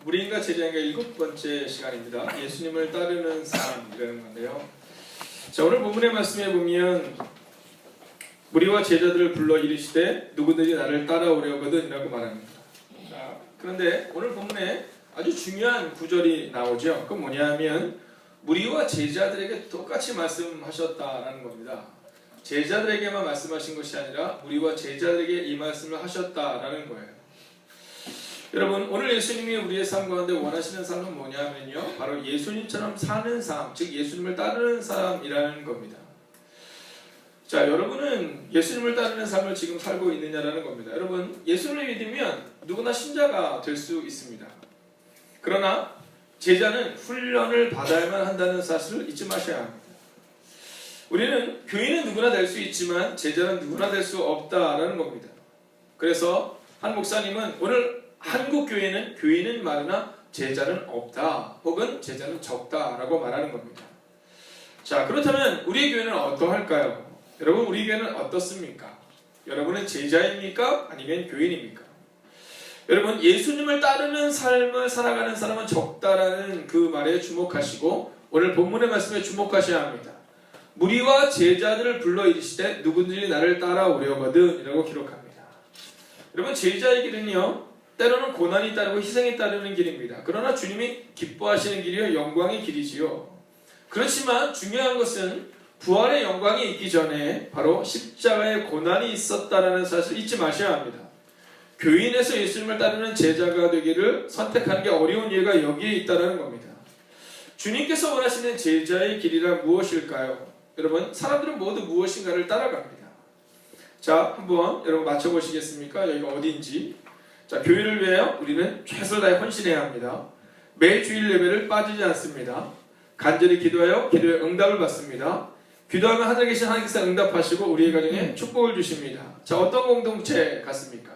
무리인가 제자인가 7번째 시간입니다. 예수님을 따르는 사람이라는 건데요. 자, 오늘 본문의 말씀에 보면 무리와 제자들을 불러 이르시되 누구든지 나를 따라오려거든 이라고 말합니다. 자, 그런데 오늘 본문에 아주 중요한 구절이 나오죠. 그건 뭐냐 하면 무리와 제자들에게 똑같이 말씀하셨다라는 겁니다. 제자들에게만 말씀하신 것이 아니라 무리와 제자들에게 이 말씀을 하셨다라는 거예요. 여러분, 오늘 예수님이 우리의 삶 가운데 원하시는 삶은 뭐냐면요, 바로 예수님처럼 사는 삶, 즉 예수님을 따르는 사람이라는 겁니다. 자, 여러분은 예수님을 따르는 삶을 지금 살고 있느냐라는 겁니다. 여러분, 예수님을 믿으면 누구나 신자가 될 수 있습니다. 그러나 제자는 훈련을 받아야만 한다는 사실을 잊지 마셔야 합니다. 우리는 교인은 누구나 될 수 있지만 제자는 누구나 될 수 없다라는 겁니다. 그래서 한 목사님은 오늘 한국 교회는 교인은 많으나 제자는 없다, 혹은 제자는 적다라고 말하는 겁니다. 자, 그렇다면 우리의 교회는 어떠할까요? 여러분, 우리 교회는 어떻습니까? 여러분은 제자입니까? 아니면 교인입니까? 여러분, 예수님을 따르는 삶을 살아가는 사람은 적다라는 그 말에 주목하시고 오늘 본문의 말씀에 주목하셔야 합니다. 무리와 제자들을 불러 이르시되 누구든지 나를 따라오려거든 이라고 기록합니다. 여러분, 제자의 길은요, 때로는 고난이 따르고 희생이 따르는 길입니다. 그러나 주님이 기뻐하시는 길이요 영광의 길이지요. 그렇지만 중요한 것은 부활의 영광이 있기 전에 바로 십자가의 고난이 있었다라는 사실을 잊지 마셔야 합니다. 교인에서 예수님을 따르는 제자가 되기를 선택하는 게 어려운 이유가 여기에 있다는 겁니다. 주님께서 원하시는 제자의 길이란 무엇일까요? 여러분, 사람들은 모두 무엇인가를 따라갑니다. 자, 한번 여러분 맞춰보시겠습니까? 여기가 어디인지. 자, 교회를 위하여 우리는 최선을 다해 헌신해야 합니다. 매 주일 예배를 빠지지 않습니다. 간절히 기도하여 기도의 응답을 받습니다. 기도하면 하늘에 계신 하나님께서 응답하시고 우리의 가정에 축복을 주십니다. 자, 어떤 공동체 같습니까?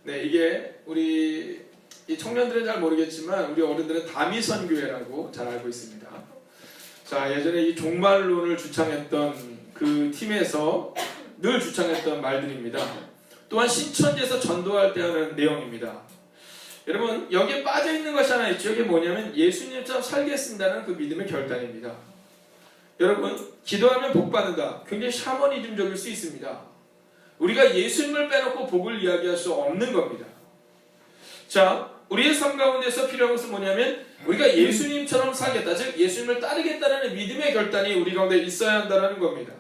네, 이게 우리 이 청년들은 잘 모르겠지만 우리 어른들은 다미선교회라고 잘 알고 있습니다. 자, 예전에 이 종말론을 주창했던 그 팀에서 늘 주창했던 말들입니다. 또한 신천지에서 전도할 때 하는 내용입니다. 여러분, 여기에 빠져있는 것이 하나 있죠. 이게 뭐냐면 예수님처럼 살겠습니다는 그 믿음의 결단입니다. 여러분, 기도하면 복받는다, 굉장히 샤머니즘적일 수 있습니다. 우리가 예수님을 빼놓고 복을 이야기할 수 없는 겁니다. 자, 우리의 삶 가운데서 필요한 것은 뭐냐면 우리가 예수님처럼 살겠다, 즉 예수님을 따르겠다는 믿음의 결단이 우리 가운데 있어야 한다는 겁니다.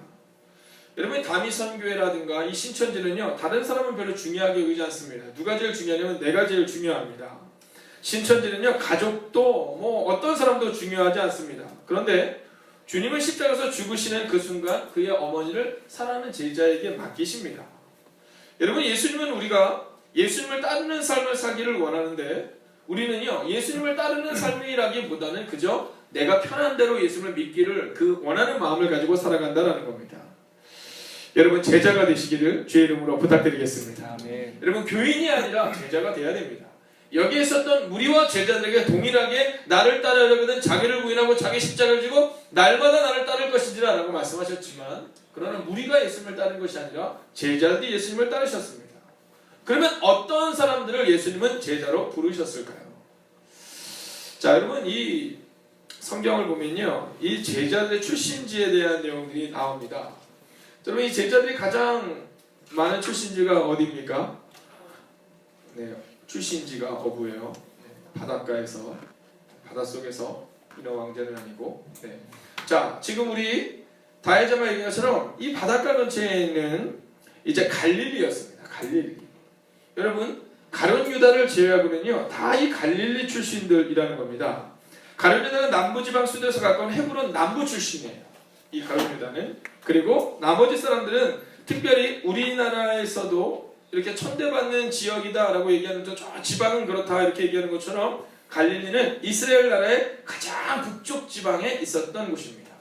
여러분, 다미선교회라든가 이 신천지는요, 다른 사람은 별로 중요하게 여기지 않습니다. 누가 제일 중요하냐면 내가 제일 중요합니다. 신천지는요, 가족도 뭐 어떤 사람도 중요하지 않습니다. 그런데 주님은 십자가에서 죽으시는 그 순간 그의 어머니를 사랑하는 제자에게 맡기십니다. 여러분, 예수님은 우리가 예수님을 따르는 삶을 살기를 원하는데 우리는요, 예수님을 따르는 삶이라기보다는 그저 내가 편한 대로 예수님을 믿기를 그 원하는 마음을 가지고 살아간다는 겁니다. 여러분, 제자가 되시기를 주의 이름으로 부탁드리겠습니다. 아멘. 여러분, 교인이 아니라 제자가 돼야 됩니다. 여기에 있었던 무리와 제자들에게 동일하게 나를 따르려거든 자기를 부인하고 자기 십자가를 지고 날마다 나를 따를 것이지라 라고 말씀하셨지만, 그러나 무리가 예수님을 따른 것이 아니라 제자들이 예수님을 따르셨습니다. 그러면 어떤 사람들을 예수님은 제자로 부르셨을까요? 자, 여러분, 이 성경을 보면요, 이 제자들의 출신지에 대한 내용들이 나옵니다. 여러분, 이 제자들이 가장 많은 출신지가 어디입니까? 네, 출신지가 어부예요. 네, 바닷가에서, 바닷속에서 인어 왕자는 아니고. 네. 자, 지금 우리 다혜자가 얘기한 것처럼 이 바닷가 근처에 있는 이제 갈릴리였습니다. 갈릴리. 여러분, 가룟 유다를 제외하고는요, 다 이 갈릴리 출신들이라는 겁니다. 가룟 유다는 남부지방 수도에서 가까운 헤브론 남부 출신이에요. 이 가룟 유다는. 그리고 나머지 사람들은 특별히 우리나라에서도 이렇게 천대받는 지역이다라고 얘기하는 저 지방은 그렇다 이렇게 얘기하는 것처럼 갈릴리는 이스라엘 나라의 가장 북쪽 지방에 있었던 곳입니다.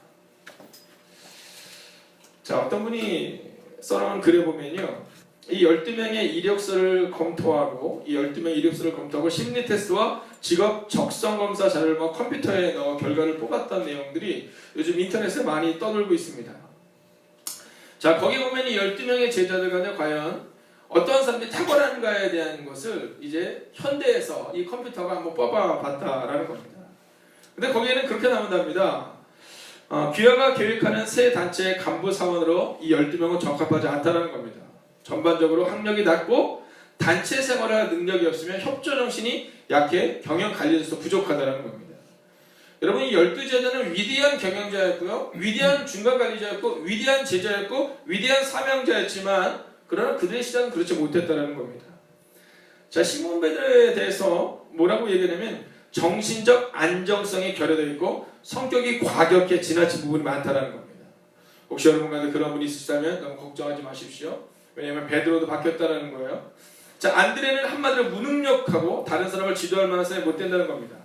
자, 어떤 분이 써놓은 글에 보면요, 이 12명의 이력서를 검토하고 이 12명의 이력서를 검토하고 심리 테스트와 직업 적성 검사 자료를 컴퓨터에 넣어 결과를 뽑았던 내용들이 요즘 인터넷에 많이 떠돌고 있습니다. 자, 거기 보면 이 12명의 제자들 간에 과연 어떠한 사람들이 탁월한가에 대한 것을 이제 현대에서 이 컴퓨터가 한번 뽑아봤다라는 겁니다. 근데 거기에는 그렇게 나온답니다. 귀하가 계획하는 새 단체의 간부 사원으로 이 12명은 적합하지 않다는 겁니다. 전반적으로 학력이 낮고 단체 생활할 능력이 없으면 협조 정신이 약해 경영 관리에서 부족하다는 겁니다. 여러분, 이 12제자는 위대한 경영자였고요, 위대한 중간 관리자였고, 위대한 제자였고, 위대한 사명자였지만 그러나 그들의 시작은 그렇지 못했다는 겁니다. 자, 시몬 베드로에 대해서 뭐라고 얘기하냐면 정신적 안정성이 결여되어 있고 성격이 과격해 지나친 부분이 많다는 겁니다. 혹시 여러분 가운데 그런 분이 있으시다면 너무 걱정하지 마십시오. 왜냐하면 베드로도 바뀌었다는 거예요. 자, 안드레는 한마디로 무능력하고 다른 사람을 지도할 만한 사람이 못 된다는 겁니다.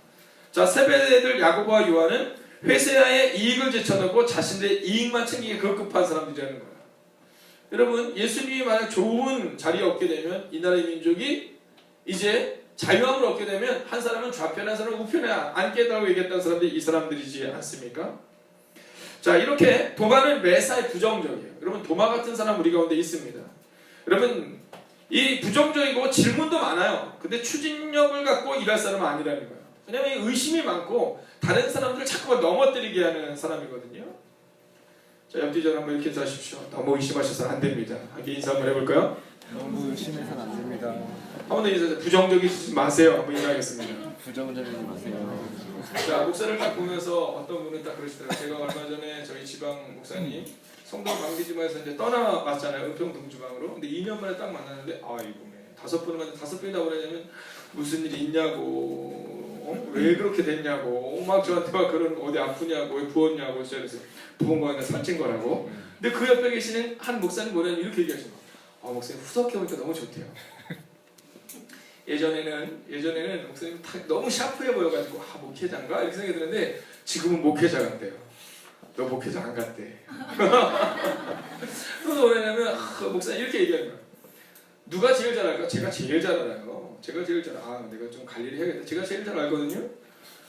자, 세베대들 야고보와 요한은 회사의 이익을 제쳐놓고 자신들의 이익만 챙기기 급급한 사람들이라는 거예요. 여러분, 예수님이 만약 좋은 자리에 얻게 되면 이 나라의 민족이 이제 자유함을 얻게 되면 한 사람은 좌편에 한 사람은 우편에 앉겠다고 얘기했던 사람들이 이 사람들이지 않습니까? 자, 이렇게 도마는 매사에 부정적이에요. 여러분, 도마 같은 사람 우리 가운데 있습니다. 여러분, 이 부정적이고 질문도 많아요. 근데 추진력을 갖고 일할 사람은 아니라는 거예요. 왜냐하면 의심이 많고 다른 사람들을 자꾸 넘어뜨리게 하는 사람이거든요. 자, 옆 뒤전 한번 이렇게 인사하십시오. 너무 의심하셔서는 안 됩니다. 함께 인사 한번 해볼까요? 너무 의심해서는 안 됩니다. 한번 더 인사하세요. 부정적이지 마세요. 한번 인사하겠습니다. 부정적이지 마세요. 자, 목사를 딱 보면서 어떤 분은 딱 그러시더라고요. 제가 얼마 전에 저희 지방 목사님 성도 만기지마에서 이제 떠나왔잖아요. 은평 동주방으로. 근데 2년 만에 딱 만났는데 아이고, 5번을 만났는데 5번이나 보내냐면 무슨 일이 있냐고, 왜 그렇게 됐냐고, 막 저한테 막 그런 어디 아프냐고, 왜 부었냐고, 그래서 부은 거는 살찐 거라고. 근데 그 옆에 계시는 한 목사님 뭐냐면 이렇게 얘기하시는 거예요. 목사님 후석해보니까 너무 좋대요. 예전에는 목사님 너무 샤프해 보여가지고 목회자인가 이렇게 생각이 드는데 지금은 목회자 같대요. 너 목회자 안 같대. 그래서 뭐냐면 목사님 이렇게 얘기하는 거예요. 누가 제일 잘 알까? 제가 제일 잘 알아요. 제가 제일 잘 알아. 내가 좀 관리를 해야겠다. 제가 제일 잘 알거든요.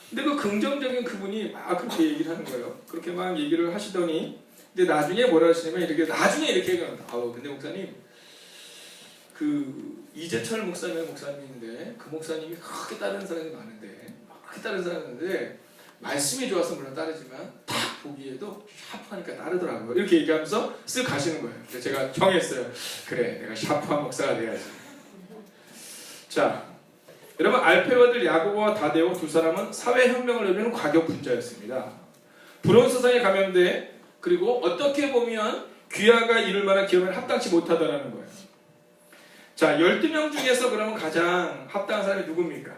근데 그 긍정적인 그분이 막 그렇게 얘기를 하는 거예요. 그렇게 막 얘기를 하시더니 근데 나중에 뭐라 하시냐면 나중에 이렇게 얘기합니다. 근데 목사님 그 이재철 목사님인데 그 목사님이 그렇게 따르는 사람이 많은데 그렇게 따르는 사람이 있는데 말씀이 좋아서 물론 따르지만 딱 보기에도 샤프하니까 따르더라고요. 이렇게 얘기하면서 쓱 가시는 거예요. 그래서 제가 정했어요. 그래, 내가 샤프한 목사가 돼야지. 자, 여러분, 알페오들 야고보와 다데오 두 사람은 사회혁명을 이루는 과격분자였습니다. 불온 세상에 감염돼 그리고 어떻게 보면 귀하가 이룰 만한 기업에 합당치 못하다라는 거예요. 자, 12명 중에서 그러면 가장 합당한 사람이 누굽니까?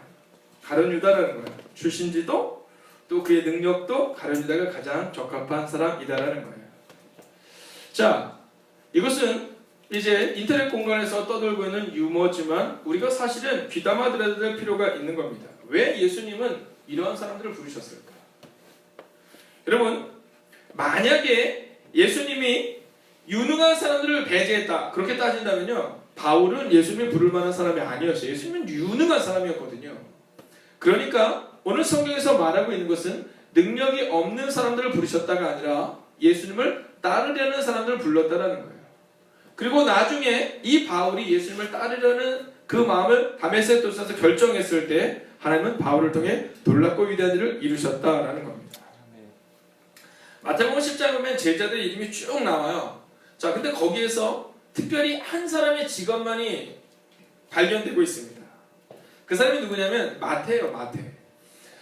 가룟 유다라는 거예요. 출신지도 또 그의 능력도 가룟 유다가 가장 적합한 사람이다라는 거예요. 자, 이것은 이제 인터넷 공간에서 떠돌고 있는 유머지만 우리가 사실은 귀담아 들어야 될 필요가 있는 겁니다. 왜 예수님은 이러한 사람들을 부르셨을까? 여러분, 만약에 예수님이 유능한 사람들을 배제했다 그렇게 따진다면요, 바울은 예수님을 부를 만한 사람이 아니었어요. 예수님은 유능한 사람이었거든요. 그러니까 오늘 성경에서 말하고 있는 것은 능력이 없는 사람들을 부르셨다가 아니라 예수님을 따르려는 사람들을 불렀다는 거예요. 그리고 나중에 이 바울이 예수님을 따르려는 그 마음을 다메섹 도시에서 결정했을 때 하나님은 바울을 통해 놀랍고 위대한 일을 이루셨다라는 겁니다. 마태복음 10장 보면 제자들의 이름이 쭉 나와요. 자, 근데 거기에서 특별히 한 사람의 직업만이 발견되고 있습니다. 그 사람이 누구냐면 마태예요.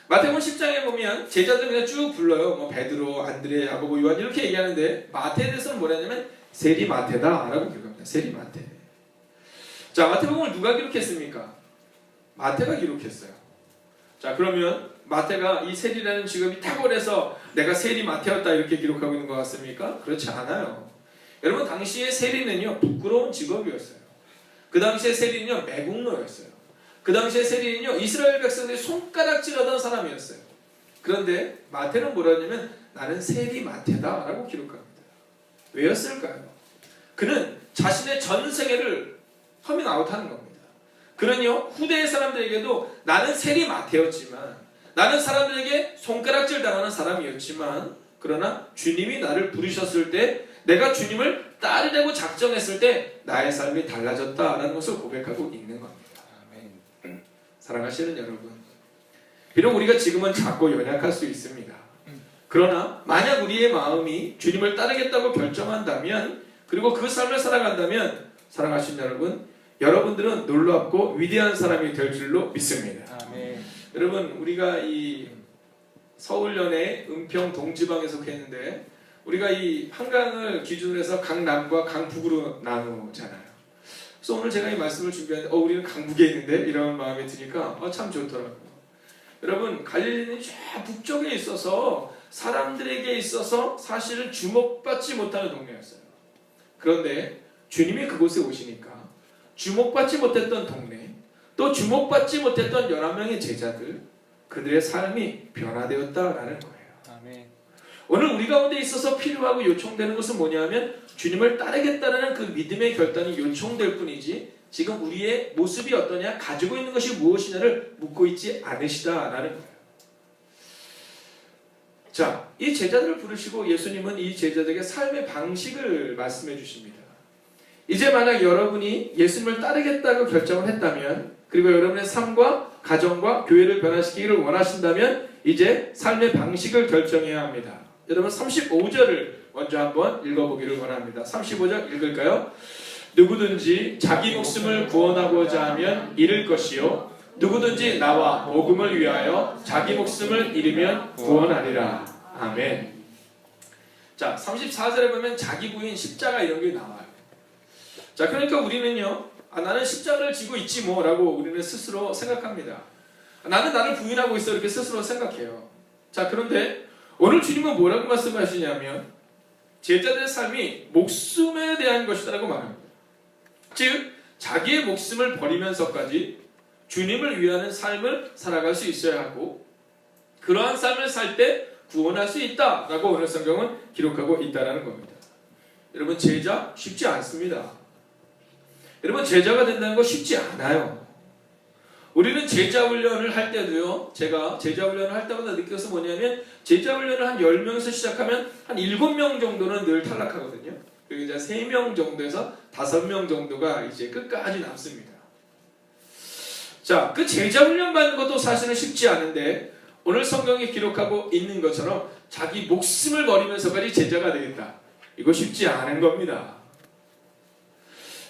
마태복음 10장에 보면 제자들 그냥 쭉 불러요. 뭐 베드로, 안드레, 야고보, 요한 이렇게 얘기하는데 마태에 대해서는 뭐냐면 세리마태다라고 기록합니다. 세리마태. 자, 마태복음을 누가 기록했습니까? 마태가 기록했어요. 자, 그러면 마태가 이 세리라는 직업이 탁월해서 내가 세리마태였다 이렇게 기록하고 있는 것 같습니까? 그렇지 않아요. 여러분, 당시에 세리는요 부끄러운 직업이었어요. 그 당시에 세리는요 매국노였어요. 그 당시에 세리는요 이스라엘 백성들이 손가락질하던 사람이었어요. 그런데 마태는 뭐라 하냐면 나는 세리마태다 라고 기록합니다. 왜였을까요? 그는 자신의 전 세계를 커밍아웃하는 겁니다. 그는요 후대의 사람들에게도 나는 세리마태였지만, 나는 사람들에게 손가락질 당하는 사람이었지만, 그러나 주님이 나를 부르셨을 때 내가 주님을 따르려고 작정했을 때 나의 삶이 달라졌다라는 것을 고백하고 있는 겁니다. 아멘. 사랑하시는 여러분, 비록 우리가 지금은 작고 연약할 수 있습니다. 그러나 만약 우리의 마음이 주님을 따르겠다고 결정한다면, 그리고 그 삶을 살아간다면, 사랑하시는 여러분, 여러분들은 놀랍고 위대한 사람이 될 줄로 믿습니다. 아멘. 여러분, 우리가 이 서울연의 은평 동지방에 속했는데, 우리가 이 한강을 기준으로 해서 강남과 강북으로 나누잖아요. 그래서 오늘 제가 이 말씀을 준비하는데 우리는 강북에 있는데 이런 마음이 드니까 참 좋더라고요. 여러분, 갈릴리는 저 북쪽에 있어서 사람들에게 있어서 사실은 주목받지 못하는 동네였어요. 그런데 주님이 그곳에 오시니까 주목받지 못했던 동네, 또 주목받지 못했던 11명의 제자들, 그들의 삶이 변화되었다라는 거예요. 아멘. 오늘 우리 가운데 있어서 필요하고 요청되는 것은 뭐냐면 주님을 따르겠다는 그 믿음의 결단이 요청될 뿐이지, 지금 우리의 모습이 어떠냐, 가지고 있는 것이 무엇이냐를 묻고 있지 않으시다라는 거예요. 자, 이 제자들을 부르시고 예수님은 이 제자들에게 삶의 방식을 말씀해 주십니다. 이제 만약 여러분이 예수님을 따르겠다고 결정을 했다면, 그리고 여러분의 삶과 가정과 교회를 변화시키기를 원하신다면 이제 삶의 방식을 결정해야 합니다. 여러분, 35절을 먼저 한번 읽어보기를 원합니다. 35절 읽을까요? 누구든지 자기 목숨을 구원하고자 하면 잃을 것이요, 누구든지 나와 복음을 위하여 자기 목숨을 잃으면 구원하리라. 아멘. 자, 34절에 보면 자기 부인 십자가 이런 게 나와요. 자, 그러니까 우리는요, 나는 십자가를 지고 있지 뭐 라고 우리는 스스로 생각합니다. 나는 나를 부인하고 있어 이렇게 스스로 생각해요. 자, 그런데 오늘 주님은 뭐라고 말씀하시냐면 제자들의 삶이 목숨에 대한 것이라고 말합니다. 즉 자기의 목숨을 버리면서까지 주님을 위하는 삶을 살아갈 수 있어야 하고, 그러한 삶을 살 때 구원할 수 있다라고 오늘 성경은 기록하고 있다는 겁니다. 여러분, 제자 쉽지 않습니다. 여러분, 제자가 된다는 거 쉽지 않아요. 우리는 제자 훈련을 할 때도요, 제가 제자 훈련을 할 때마다 느껴서 뭐냐면, 제자 훈련을 한 10명에서 시작하면 한 7명 정도는 늘 탈락하거든요. 그리고 이제 3명 정도에서 5명 정도가 이제 끝까지 남습니다. 자, 그 제자 훈련 받는 것도 사실은 쉽지 않은데, 오늘 성경에 기록하고 있는 것처럼 자기 목숨을 버리면서까지 제자가 되겠다, 이거 쉽지 않은 겁니다.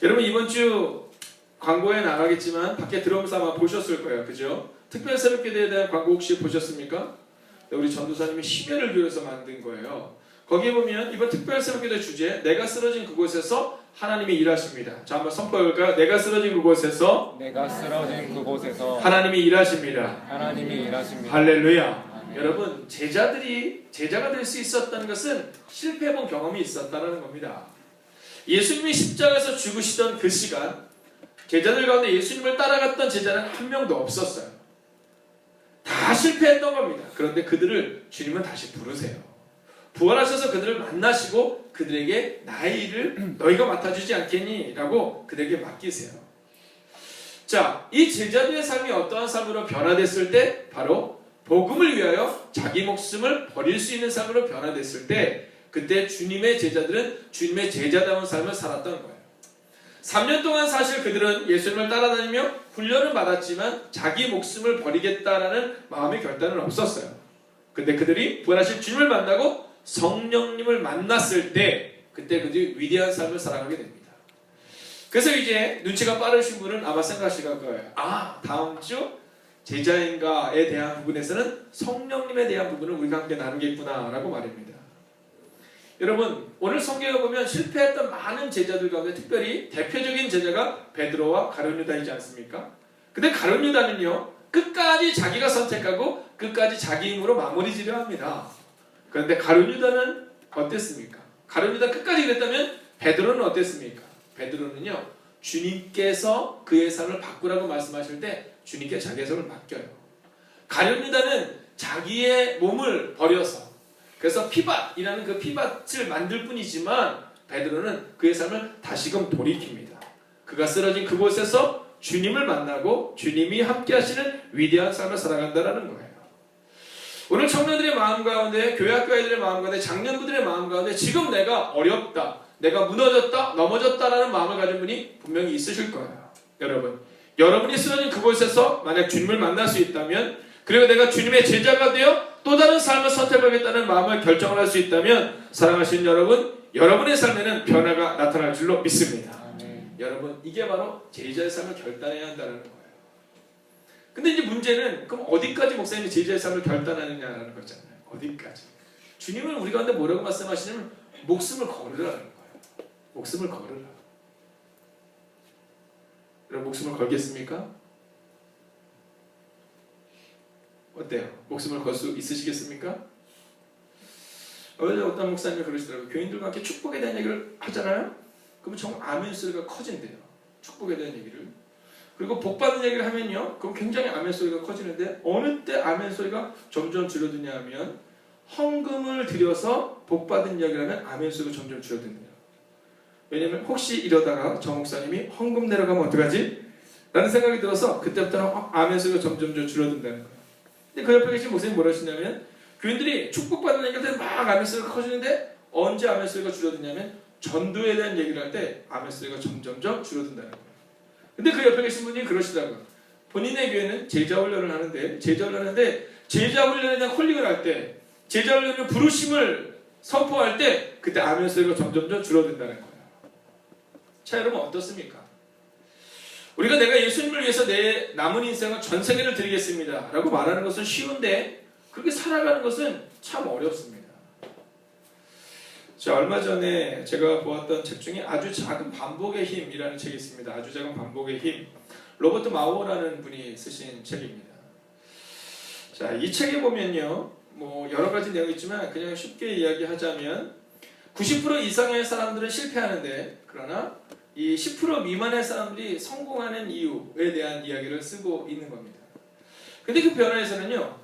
여러분, 이번 주 광고에 나가겠지만 밖에 들어오면서 아마 보셨을 거예요. 그죠? 특별 새벽기도에 대한 광고 혹시 보셨습니까? 우리 전도사님이 심혈을 기울여서 만든 거예요. 거기에 보면 이번 특별 새벽기도 주제, 내가 쓰러진 그곳에서 하나님이 일하십니다. 자, 한번 선포해볼까요? 내가 쓰러진 그곳에서 하나님이 일하십니다. 하나님이 일하십니다. 할렐루야. 아멘. 여러분, 제자들이 제자가 될 수 있었다는 것은 실패해본 경험이 있었다는 겁니다. 예수님이 십자가에서 죽으시던 그 시간, 제자들 가운데 예수님을 따라갔던 제자는 한 명도 없었어요. 다 실패했던 겁니다. 그런데 그들을 주님은 다시 부르세요. 부활하셔서 그들을 만나시고 그들에게 나의 일을 너희가 맡아주지 않겠니? 라고 그들에게 맡기세요. 자, 이 제자들의 삶이 어떠한 삶으로 변화됐을 때, 바로 복음을 위하여 자기 목숨을 버릴 수 있는 삶으로 변화됐을 때, 그때 주님의 제자들은 주님의 제자다운 삶을 살았던 거예요. 3년 동안 사실 그들은 예수님을 따라다니며 훈련을 받았지만 자기 목숨을 버리겠다라는 마음의 결단은 없었어요. 근데 그들이 부활하신 주님을 만나고 성령님을 만났을 때, 그때 그들이 위대한 삶을 살아가게 됩니다. 그래서 이제 눈치가 빠르신 분은 아마 생각하실 거예요. 다음 주 제자인가에 대한 부분에서는 성령님에 대한 부분을 우리가 함께 나누겠구나 라고 말입니다. 여러분, 오늘 성경에 보면 실패했던 많은 제자들 가운데 특별히 대표적인 제자가 베드로와 가룟 유다이지 않습니까? 근데 가룟 유다는요, 끝까지 자기가 선택하고 끝까지 자기 힘으로 마무리 지려 합니다. 그런데 가룟 유다는 어땠습니까? 가룟 유다 끝까지 그랬다면 베드로는 어땠습니까? 베드로는요, 주님께서 그의 삶을 바꾸라고 말씀하실 때 주님께 자기의 삶을 맡겨요. 가룟 유다는 자기의 몸을 버려서, 그래서 피밭이라는 그 피밭을 만들 뿐이지만 베드로는 그의 삶을 다시금 돌이킵니다. 그가 쓰러진 그곳에서 주님을 만나고 주님이 함께 하시는 위대한 삶을 살아간다는 거예요. 오늘 청년들의 마음 가운데, 교회학교 아이들의 마음 가운데, 장년부들의 마음 가운데 지금 내가 어렵다, 내가 무너졌다, 넘어졌다라는 마음을 가진 분이 분명히 있으실 거예요. 여러분이 쓰러진 그곳에서 만약 주님을 만날 수 있다면, 그리고 내가 주님의 제자가 되어 또 다른 삶을 선택하겠다는 마음을 결정을 할 수 있다면, 사랑하시는 여러분, 여러분의 삶에는 변화가 나타날 줄로 믿습니다. 여러분, 이게 바로 제자의 삶을 결단해야 한다는 거예요. 근데 이제 문제는 그럼 어디까지 목사님이 제자의 삶을 결단하느냐라는 거잖아요. 어디까지? 주님은 우리 가운데 뭐라고 말씀하시냐면 목숨을 걸으라는 거예요. 목숨을 걸으라. 여러분, 목숨을 걸겠습니까? 어때요? 목숨을 걸 수 있으시겠습니까? 어제 어떤 목사님이 그러시더라고요. 교인들과 함께 축복에 대한 얘기를 하잖아요. 그러면 정말 아멘 소리가 커진대요. 축복에 대한 얘기를. 그리고 복 받는 얘기를 하면요, 그럼 굉장히 아멘 소리가 커지는데, 어느 때 아멘 소리가 점점 줄어드냐 하면 헌금을 들여서 복 받은 이야기를 하면 아멘 소리가 점점 줄어든대요. 왜냐면 혹시 이러다가 저 목사님이 헌금 내려가면 어떡하지? 라는 생각이 들어서 그때부터는 아멘 소리가 점점 줄어든다는 거예요. 근데 그 옆에 계신 목사님이 뭐라 하시냐면, 교인들이 축복받는 얘기를 할 때 막 아멘 소리가 커지는데 언제 아멘 소리가 줄어드냐면 전도에 대한 얘기를 할 때 아멘 소리가 점점점 줄어든다는 거예요. 근데 그 옆에 계신 분이 그러시더라고요. 본인의 교회는 제자 훈련을 하는데 제자 훈련에 대한 콜링을 할 때, 제자 훈련을 부르심을 선포할 때 그때 아멘 소리가 점점점 줄어든다는 거예요. 자, 여러분 어떻습니까? 우리가 내가 예수님을 위해서 내 남은 인생을 전 세계를 드리겠습니다 라고 말하는 것은 쉬운데 그렇게 살아가는 것은 참 어렵습니다. 자, 얼마 전에 제가 보았던 책 중에 아주 작은 반복의 힘이라는 책이 있습니다. 아주 작은 반복의 힘. 로버트 마오라는 분이 쓰신 책입니다. 자, 이 책에 보면요, 뭐 여러 가지 내용이 있지만 그냥 쉽게 이야기하자면 90% 이상의 사람들은 실패하는데, 그러나 이 10% 미만의 사람들이 성공하는 이유에 대한 이야기를 쓰고 있는 겁니다. 근데 그 변화에서는요,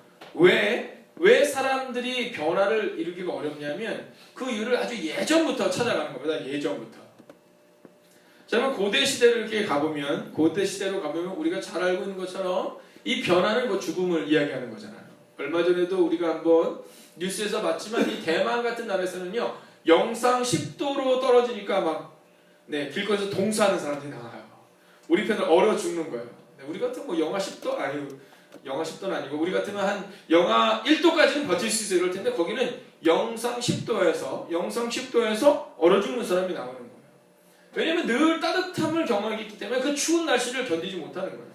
왜 사람들이 변화를 이루기가 어렵냐면 그 이유를 아주 예전부터 찾아가는 겁니다. 예전부터. 자, 그럼 고대 시대를 이렇게 가보면, 고대 시대로 가보면 우리가 잘 알고 있는 것처럼 이 변화는 뭐 죽음을 이야기하는 거잖아요. 얼마 전에도 우리가 한번 뉴스에서 봤지만 이 대만 같은 나라에서는요, 영상 10도로 떨어지니까 막 길거리에서 동사하는 사람들이 나와요. 우리 편을 얼어 죽는 거예요. 우리 같은 뭐 영하 10도 영하 10도는 아니고 우리 같으면 한 영하 1도까지는 버틸 수 있어요. 그럴 텐데 거기는 영상 10도에서 얼어 죽는 사람이 나오는 거예요. 왜냐하면 늘 따뜻함을 경험하기 때문에 그 추운 날씨를 견디지 못하는 거예요.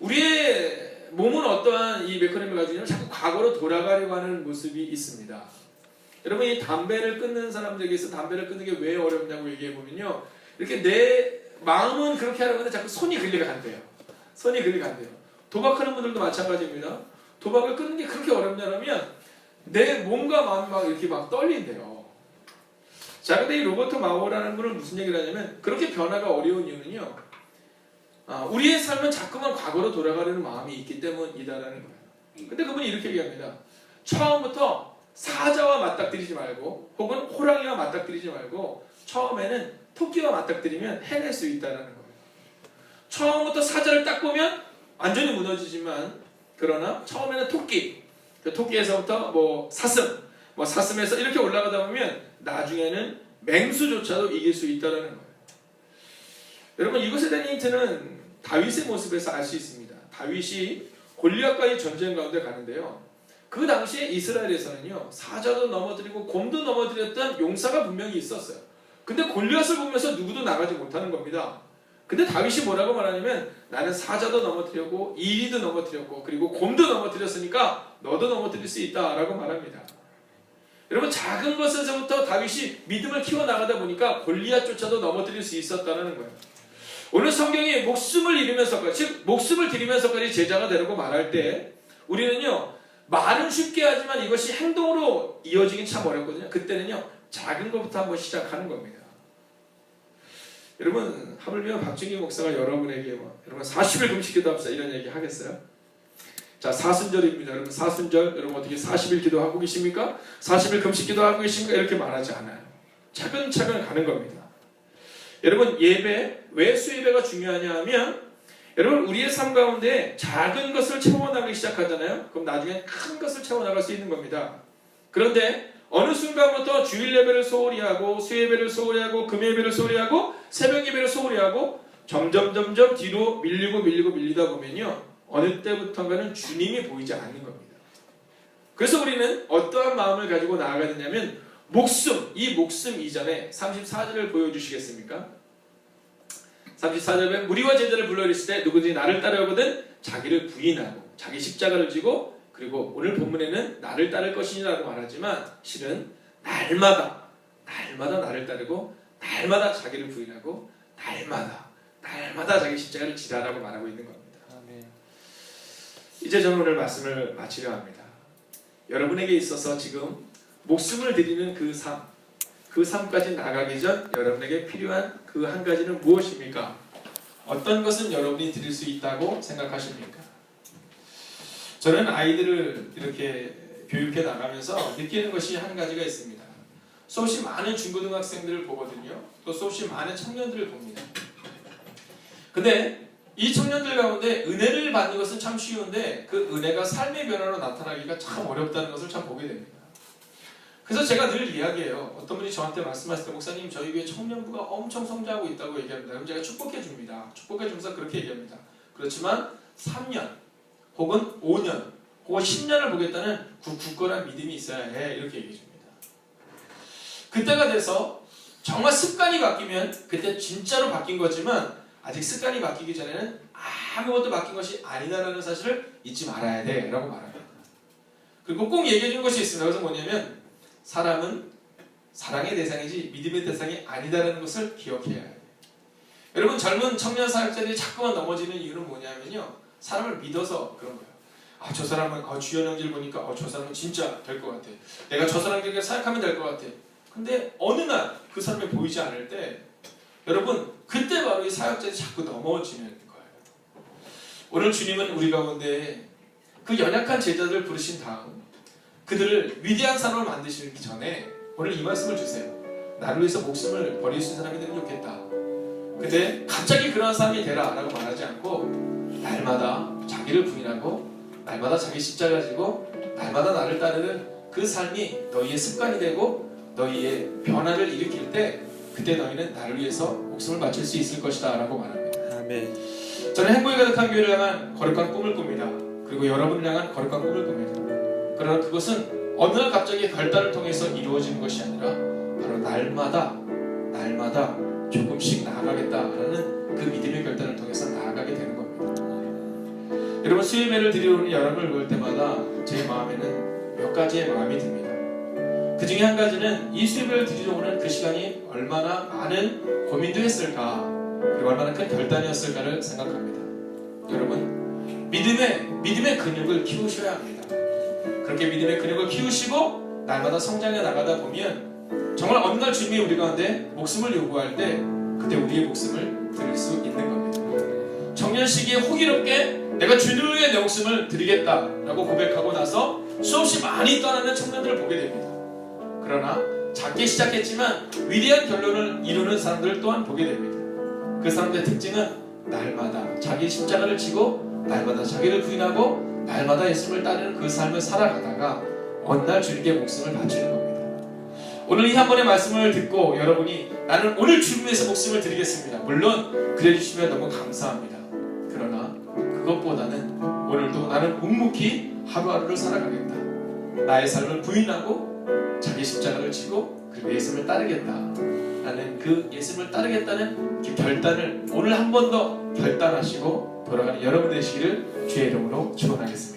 우리의 몸은 어떠한 이 메커니즘을 가지고 있냐면 자꾸 과거로 돌아가려고 하는 모습이 있습니다. 여러분, 이 담배를 끊는 사람들에게서 담배를 끊는 게 왜 어렵냐고 얘기해보면요, 이렇게 내 마음은 그렇게 하려고 하는데 자꾸 손이 끌려간대요. 손이 끌려간대요. 도박하는 분들도 마찬가지입니다. 도박을 끊는 게 그렇게 어렵냐면 내 몸과 마음이 막 이렇게 막 떨린대요. 자, 근데 이 로버트 마오라는 분은 무슨 얘기를 하냐면, 그렇게 변화가 어려운 이유는요, 우리의 삶은 자꾸만 과거로 돌아가려는 마음이 있기 때문이다라는 거예요. 근데 그분이 이렇게 얘기합니다. 처음부터 사자와 맞닥뜨리지 말고, 혹은 호랑이와 맞닥뜨리지 말고, 처음에는 토끼와 맞닥뜨리면 해낼 수 있다는 거예요. 처음부터 사자를 딱 보면 완전히 무너지지만, 그러나 처음에는 토끼, 그 토끼에서부터 사슴에서 이렇게 올라가다 보면 나중에는 맹수조차도 이길 수 있다는 거예요. 여러분, 이것에 대한 힌트는 다윗의 모습에서 알 수 있습니다. 다윗이 골리앗과의 전쟁 가운데 가는데요, 그 당시에 이스라엘에서는요, 사자도 넘어뜨리고 곰도 넘어뜨렸던 용사가 분명히 있었어요. 근데 골리앗을 보면서 누구도 나가지 못하는 겁니다. 근데 다윗이 뭐라고 말하냐면, 나는 사자도 넘어뜨렸고 이리도 넘어뜨렸고 그리고 곰도 넘어뜨렸으니까 너도 넘어뜨릴 수 있다라고 말합니다. 여러분, 작은 것에서부터 다윗이 믿음을 키워나가다 보니까 골리앗조차도 넘어뜨릴 수 있었다는 거예요. 오늘 성경이 목숨을 잃으면서까지, 즉 목숨을 드리면서까지 제자가 되라고 말할 때, 우리는요, 말은 쉽게 하지만 이것이 행동으로 이어지긴 참 어렵거든요. 그때는요, 작은 것부터 한번 시작하는 겁니다. 여러분, 하물며 박준기 목사가 여러분에게 여러분 40일 금식 기도합시다 이런 얘기 하겠어요? 자, 사순절입니다. 여러분, 사순절 여러분 어떻게 40일 기도하고 계십니까? 40일 금식 기도하고 계십니까? 이렇게 말하지 않아요. 차근차근 가는 겁니다. 여러분, 예배, 왜 수예배가 중요하냐 하면 여러분 우리의 삶 가운데 작은 것을 채워나가기 시작하잖아요. 그럼 나중에 큰 것을 채워나갈 수 있는 겁니다. 그런데 어느 순간부터 주일 예배를 소홀히 하고 수예배를 소홀히 하고 금예배를 소홀히 하고 새벽 예배를 소홀히 하고 점점 뒤로 밀리다 보면요, 어느 때부터인가는 주님이 보이지 않는 겁니다. 그래서 우리는 어떠한 마음을 가지고 나아가야 되냐면 이 목숨 이전에 34절을 보여주시겠습니까? 34절에 무리와 제자를 불러 이르시되 때 누구든지 나를 따르거든 자기를 부인하고 자기 십자가를 지고, 그리고 오늘 본문에는 나를 따를 것이니라고 말하지만 실은 날마다 나를 따르고 날마다 자기를 부인하고 날마다 자기 십자가를 지라라고 말하고 있는 겁니다. 이제 저는 오늘 말씀을 마치려 합니다. 여러분에게 있어서 지금 목숨을 드리는 그 삶까지 나가기 전 여러분에게 필요한 그 한 가지는 무엇입니까? 어떤 것은 여러분이 드릴 수 있다고 생각하십니까? 저는 아이들을 이렇게 교육해 나가면서 느끼는 것이 한 가지가 있습니다. 수없이 많은 중고등학생들을 보거든요. 또 수없이 많은 청년들을 봅니다. 근데 이 청년들 가운데 은혜를 받는 것은 참 쉬운데 그 은혜가 삶의 변화로 나타나기가 참 어렵다는 것을 참 보게 됩니다. 그래서 제가 늘 이야기해요. 어떤 분이 저한테 말씀하실 때 목사님 저희 교회 청년부가 엄청 성장하고 있다고 얘기합니다. 그럼 제가 축복해 줍니다. 축복해 주면서 그렇게 얘기합니다. 그렇지만 3년 혹은 5년 혹은 10년을 보겠다는 굳건한 믿음이 있어야 해, 이렇게 얘기해 줍니다. 그때가 돼서 정말 습관이 바뀌면 그때 진짜로 바뀐 거지만 아직 습관이 바뀌기 전에는 아무것도 바뀐 것이 아니다라는 사실을 잊지 말아야 돼 라고 말합니다. 그리고 꼭 얘기해 주는 것이 있습니다. 그래서 뭐냐면 사람은 사랑의 대상이지 믿음의 대상이 아니다라는 것을 기억해야 해요. 여러분 젊은 청년 사역자들이 자꾸만 넘어지는 이유는 뭐냐면요, 사람을 믿어서 그런 거예요. 저 사람은 주연 형제를 보니까 저 사람은 진짜 될 것 같아. 내가 저 사람에게 사역하면 될 것 같아. 근데 어느 날 그 사람이 보이지 않을 때 여러분 그때 바로 이 사역자들이 자꾸 넘어지는 거예요. 오늘 주님은 우리 가운데 그 연약한 제자들을 부르신 다음 그들을 위대한 사람을 만드시기 전에 오늘 이 말씀을 주세요. 나를 위해서 목숨을 버릴 수 있는 사람이 되면 좋겠다. 근데 갑자기 그러한 사람이 되라 라고 말하지 않고 날마다 자기를 부인하고 날마다 자기 십자가 지고 날마다 나를 따르는 그 삶이 너희의 습관이 되고 너희의 변화를 일으킬 때 그때 너희는 나를 위해서 목숨을 바칠 수 있을 것이다 라고 말합니다. 아멘. 저는 행복이 가득한 교회를 향한 거룩한 꿈을 꿉니다. 그리고 여러분을 향한 거룩한 꿈을 꿉니다. 그러나 그것은 어느 날 갑자기 결단을 통해서 이루어지는 것이 아니라 바로 날마다 조금씩 나아가겠다라는 그 믿음의 결단을 통해서 나아가게 되는 겁니다. 여러분 수요예배를 드리러 오는 여러분을 볼 때마다 제 마음에는 몇 가지의 마음이 듭니다. 그 중에 한 가지는 이 수요예배를 드리러 오는 그 시간이 얼마나 많은 고민도 했을까, 그리고 얼마나 큰 결단이었을까를 생각합니다. 여러분 믿음의 근육을 키우셔야 합니다. 그렇게 믿음의 근육을 키우시고 날마다 성장해 나가다 보면 정말 어느 날 주님이 우리 가운데 목숨을 요구할 때 그때 우리의 목숨을 드릴 수 있는 겁니다. 청년 시기에 호기롭게 내가 주님을 위해 내 목숨을 드리겠다라고 고백하고 나서 수없이 많이 떠나는 청년들을 보게 됩니다. 그러나 작게 시작했지만 위대한 결론을 이루는 사람들을 또한 보게 됩니다. 그 사람들의 특징은 날마다 자기 십자가를 지고 날마다 자기를 부인하고 날마다 예수님을 따르는 그 삶을 살아가다가 어느 날 주님께 목숨을 바치는 겁니다. 오늘 이 한 번의 말씀을 듣고 여러분이 나는 오늘 주님 위해서 목숨을 드리겠습니다. 물론 그래 주시면 너무 감사합니다. 그러나 그것보다는 오늘도 나는 묵묵히 하루하루를 살아가겠다. 나의 삶을 부인하고 자기 십자가를 지고 그리고 예수님을 따르겠다. 나는 그 예수님을 따르겠다는 그 결단을 오늘 한 번 더 결단하시고 돌아가는 여러분 되시기를 주의 이름으로 축원하겠습니다.